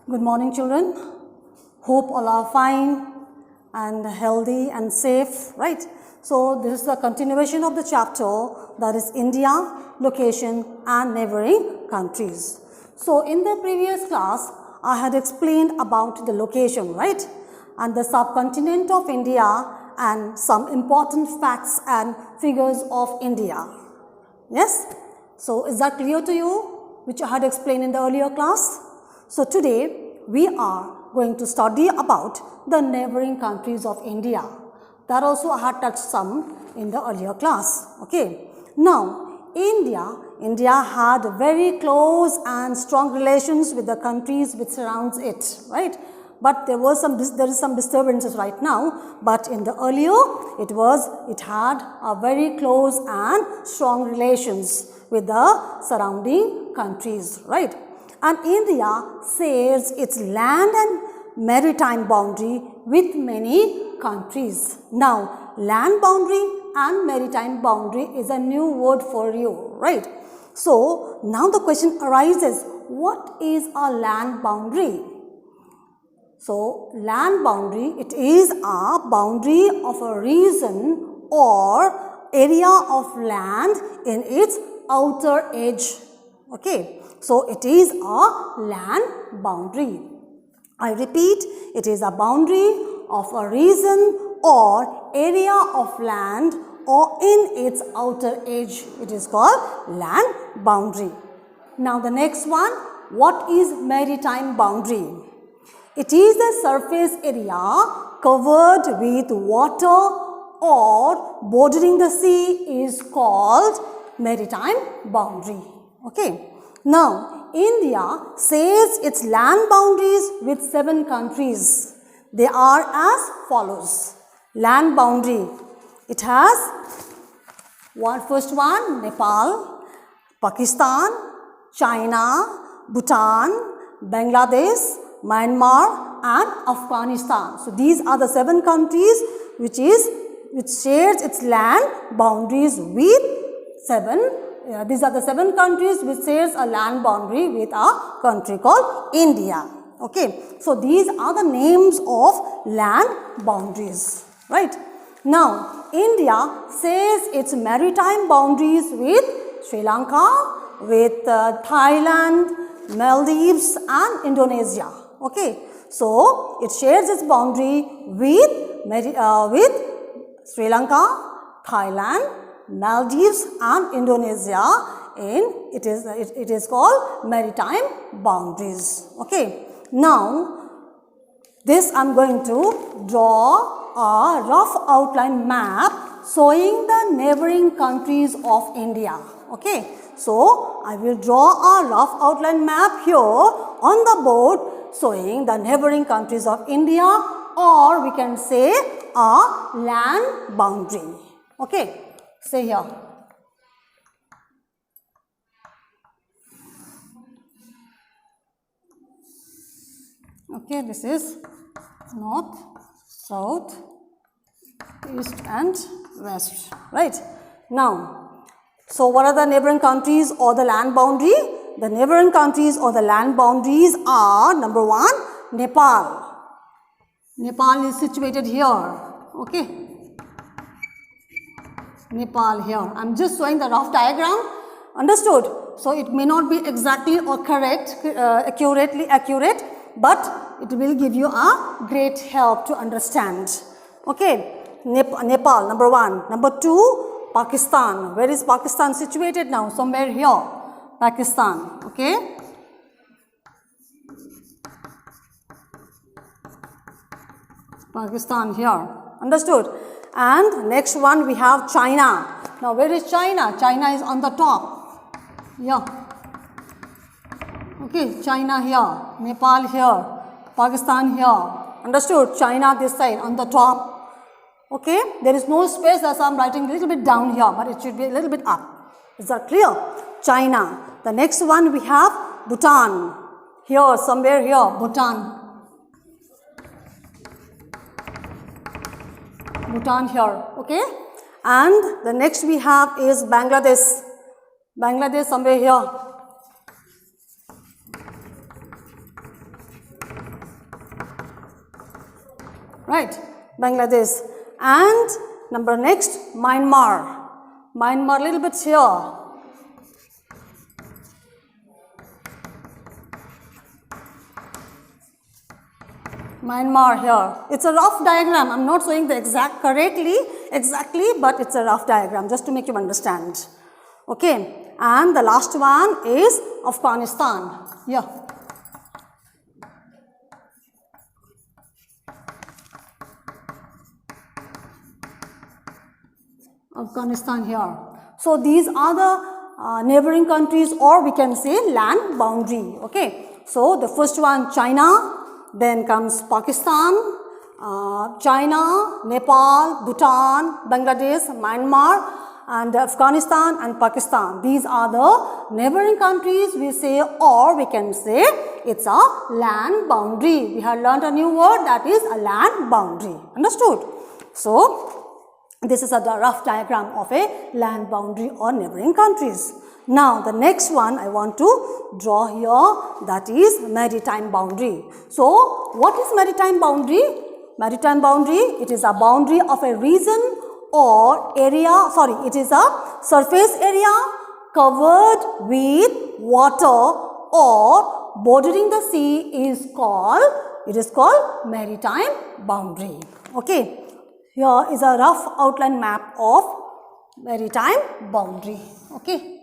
Good morning, children. Hope all are fine and healthy and safe, right? So, this is the continuation of the chapter, that is India, location and neighboring countries. So, in the previous class, I had explained about the location, right? And the subcontinent of India and some important facts and figures of India. Yes? So, is that clear to you, which I had explained in the earlier class? So, today we are going to study about the neighboring countries of India. That also I had touched some in the earlier class. Okay. Now, India had very close and strong relations with the countries which surrounds it, right? But there is some disturbances right now, but in the earlier it had a very close and strong relations with the surrounding countries, right? And India shares its land and maritime boundary with many countries. Now, land boundary and maritime boundary is a new word for you, right? So, now the question arises, what is a land boundary? So, land boundary, it is a boundary of a region or area of land in its outer edge. Okay. So, it is a land boundary. I repeat, it is a boundary of a region or area of land or in its outer edge. It is called land boundary. Now, the next one, what is maritime boundary? It is the surface area covered with water or bordering the sea is called maritime boundary. Okay. Now, India shares its land boundaries with 7 countries. They are as follows. Land boundary. It has first one, Nepal, Pakistan, China, Bhutan, Bangladesh, Myanmar and Afghanistan. So, these are the 7 countries which shares its land boundaries with 7. These are the 7 countries which shares a land boundary with a country called India. Okay. So, these are the names of land boundaries, right. Now, India shares its maritime boundaries with Sri Lanka, with Thailand, Maldives and Indonesia. Okay. So, it shares its boundary with Sri Lanka, Thailand, Maldives and Indonesia. It is called maritime boundaries. Okay. Now, this I am going to draw a rough outline map showing the neighboring countries of India. Okay. So, I will draw a rough outline map here on the board showing the neighboring countries of India, or we can say a land boundary. Okay. Say here. Okay, this is north, south, east and west, right? Now, so what are the neighboring countries or the land boundary? The neighboring countries or the land boundaries are, number 1, Nepal. Nepal is situated here, okay? Nepal here. I am just showing the rough diagram. Understood? So, it may not be exactly or accurate, but it will give you a great help to understand. Okay. Nepal, number 1. Number 2, Pakistan. Where is Pakistan situated now? Somewhere here. Pakistan. Okay. Pakistan here. Understood? And next one we have China. Now, where is China? China is on the top. Yeah. Okay, China here, Nepal here, Pakistan here. Understood? China this side on the top. Okay, there is no space, as I am writing a little bit down here, but it should be a little bit up. Is that clear? China. The next one we have Bhutan. Here, somewhere here, Bhutan. Bhutan here, okay. And the next we have is Bangladesh. Bangladesh somewhere here. right? Bangladesh. And number next, Myanmar. Myanmar, little bit here. Myanmar here. It's a rough diagram. I'm not showing the exactly, but it's a rough diagram just to make you understand. Okay. And the last one is Afghanistan. Yeah. Afghanistan here. So these are the neighboring countries, or we can say land boundary. Okay. So the first one, China. Then comes Pakistan, China, Nepal, Bhutan, Bangladesh, Myanmar, and Afghanistan and Pakistan. These are the neighboring countries we say, or we can say it's a land boundary. We have learned a new word, that is a land boundary. Understood? So this is a rough diagram of a land boundary or neighboring countries. Now the next one I want to draw here, that is maritime boundary. So what is maritime boundary? Maritime boundary, it is a boundary of a region or area, it is a surface area covered with water or bordering the sea is called maritime boundary. Okay. Here is a rough outline map of maritime boundary. Okay.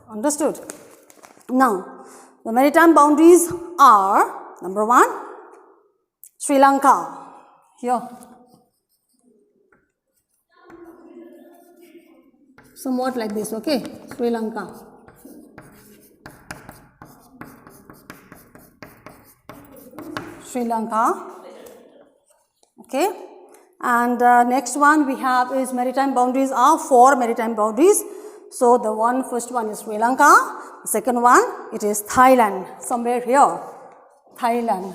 Understood? Now, the maritime boundaries are, number one, Sri Lanka. Here. Somewhat like this, okay? Sri Lanka. Sri Lanka. Okay. And next one we have is maritime boundaries are 4 maritime boundaries. So the first one is Sri Lanka. The second one, it is Thailand, somewhere here. Thailand.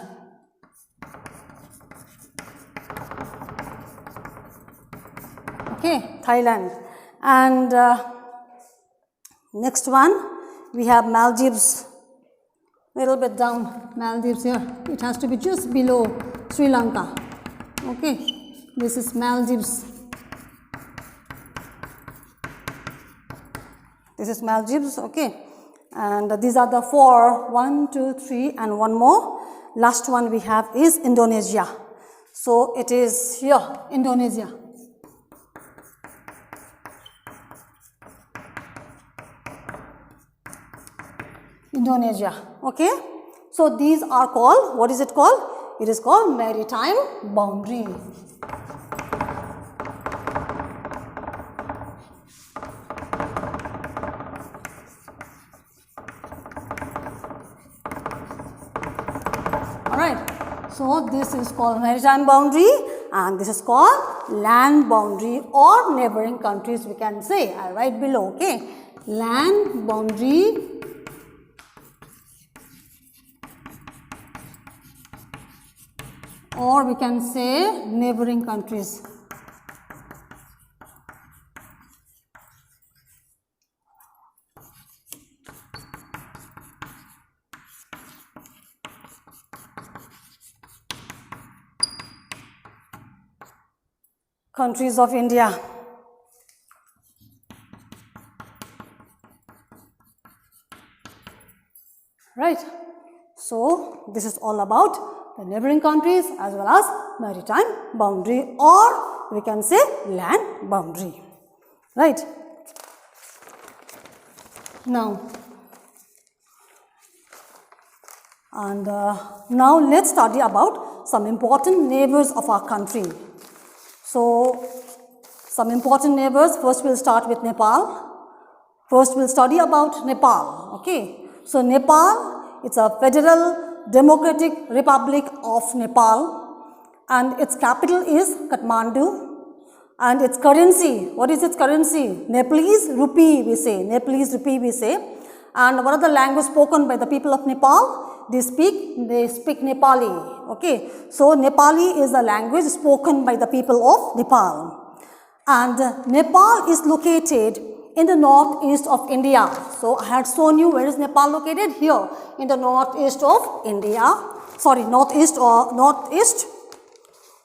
Okay, Thailand. And next one, we have Maldives. Little bit down, Maldives here. It has to be just below Sri Lanka. Okay, this is Maldives. This is Maldives, okay. And these are the 4, 1, 2, 3, and one more. Last one we have is Indonesia. So it is here, Indonesia. Indonesia, okay. So these are called, what is it called? It is called maritime boundary. So this is called maritime boundary and this is called land boundary or neighboring countries we can say, right below, okay. Land boundary or we can say neighboring countries. Countries of India. Right. So this is all about the neighboring countries as well as maritime boundary or we can say land boundary. Right. Now, now let's study about some important neighbors of our country. So, some important neighbors, first we'll start with Nepal. First we'll study about Nepal, okay. So, Nepal, it's a federal democratic republic of Nepal and its capital is Kathmandu and its currency, what is its currency? Nepalese rupee we say, Nepalese rupee we say. And what are the languages spoken by the people of Nepal? They speak Nepali, okay. So, Nepali is the language spoken by the people of Nepal. And Nepal is located in the northeast of India. So I had shown you where is Nepal located? Here in the northeast of India. Sorry, northeast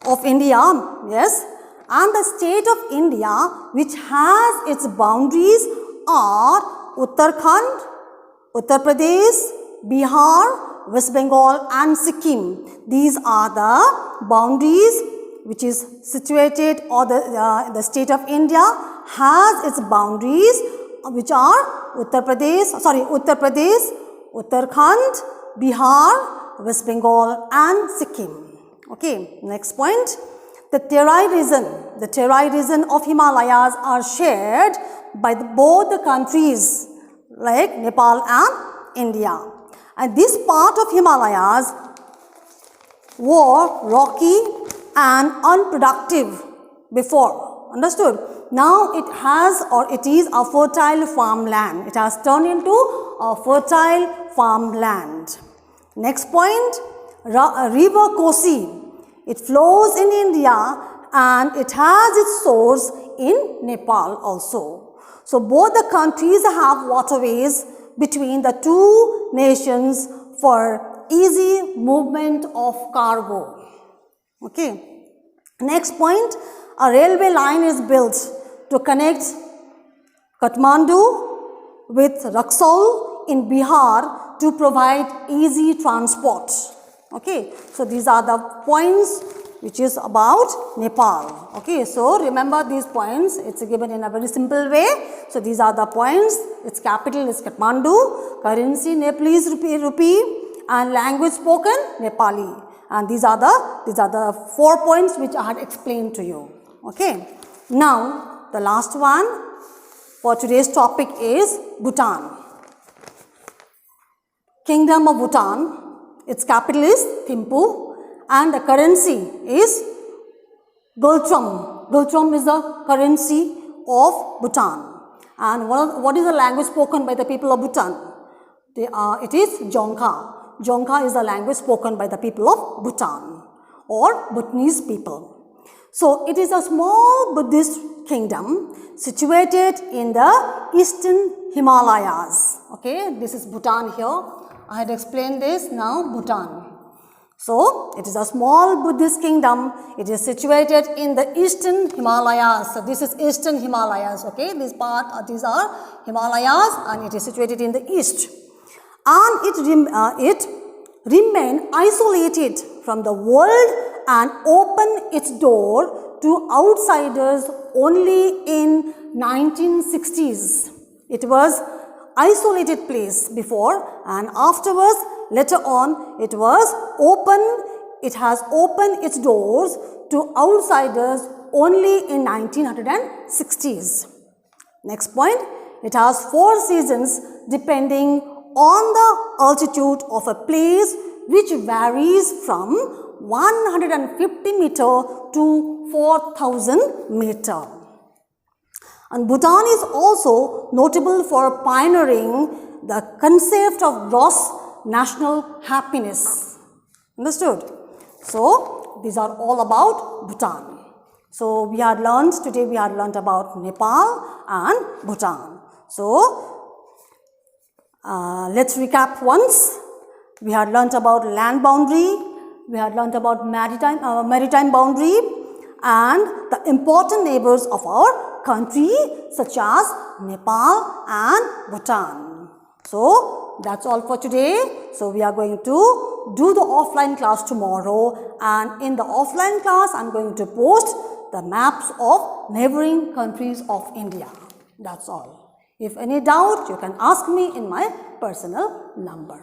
of India. Yes. And the state of India which has its boundaries are Uttarakhand, Uttar Pradesh, Bihar, West Bengal and Sikkim. These are the boundaries which is situated, or the state of India has its boundaries which are Uttar Pradesh, Uttarakhand, Bihar, West Bengal and Sikkim. Okay, next point. The Terai region of Himalayas are shared by both the countries like Nepal and India. And this part of Himalayas were rocky and unproductive before. Understood? Now it is a fertile farmland. It has turned into a fertile farmland. Next point, River Kosi. It flows in India and it has its source in Nepal also. So both the countries have waterways between the two nations for easy movement of cargo. Okay. Next point, a railway line is built to connect Kathmandu with Raxaul in Bihar to provide easy transport. Okay, so these are the points which is about Nepal. Okay, so remember these points, it's given in a very simple way. So these are the points, its capital is Kathmandu, currency Nepalese rupee and language spoken Nepali. And these are the 4 points which I had explained to you. Okay, now the last one for today's topic is Bhutan. Kingdom of Bhutan. Its capital is Thimphu and the currency is Gultram. Gultram is the currency of Bhutan. And what is the language spoken by the people of Bhutan? It is Jongkha. Jongkha is the language spoken by the people of Bhutan or Bhutanese people. So it is a small Buddhist kingdom situated in the eastern Himalayas. Okay, this is Bhutan here. I had explained this, now Bhutan. So, it is a small Buddhist kingdom. It is situated in the eastern Himalayas. So, this is eastern Himalayas, okay. These are Himalayas and it is situated in the east. And it remained isolated from the world and opened its door to outsiders only in 1960s. It was isolated place before and afterwards later on it has opened its doors to outsiders only in 1960s. Next point, it has 4 seasons depending on the altitude of a place which varies from 150 meter to 4000 meter. And Bhutan is also notable for pioneering the concept of gross national happiness. Understood? So, these are all about Bhutan. So, today we had learned about Nepal and Bhutan. So, let's recap once. We had learned about land boundary, we had learned about maritime boundary and the important neighbors of our country such as Nepal and Bhutan. So, that's all for today. So, we are going to do the offline class tomorrow and in the offline class, I am going to post the maps of neighboring countries of India. That's all. If any doubt, you can ask me in my personal number.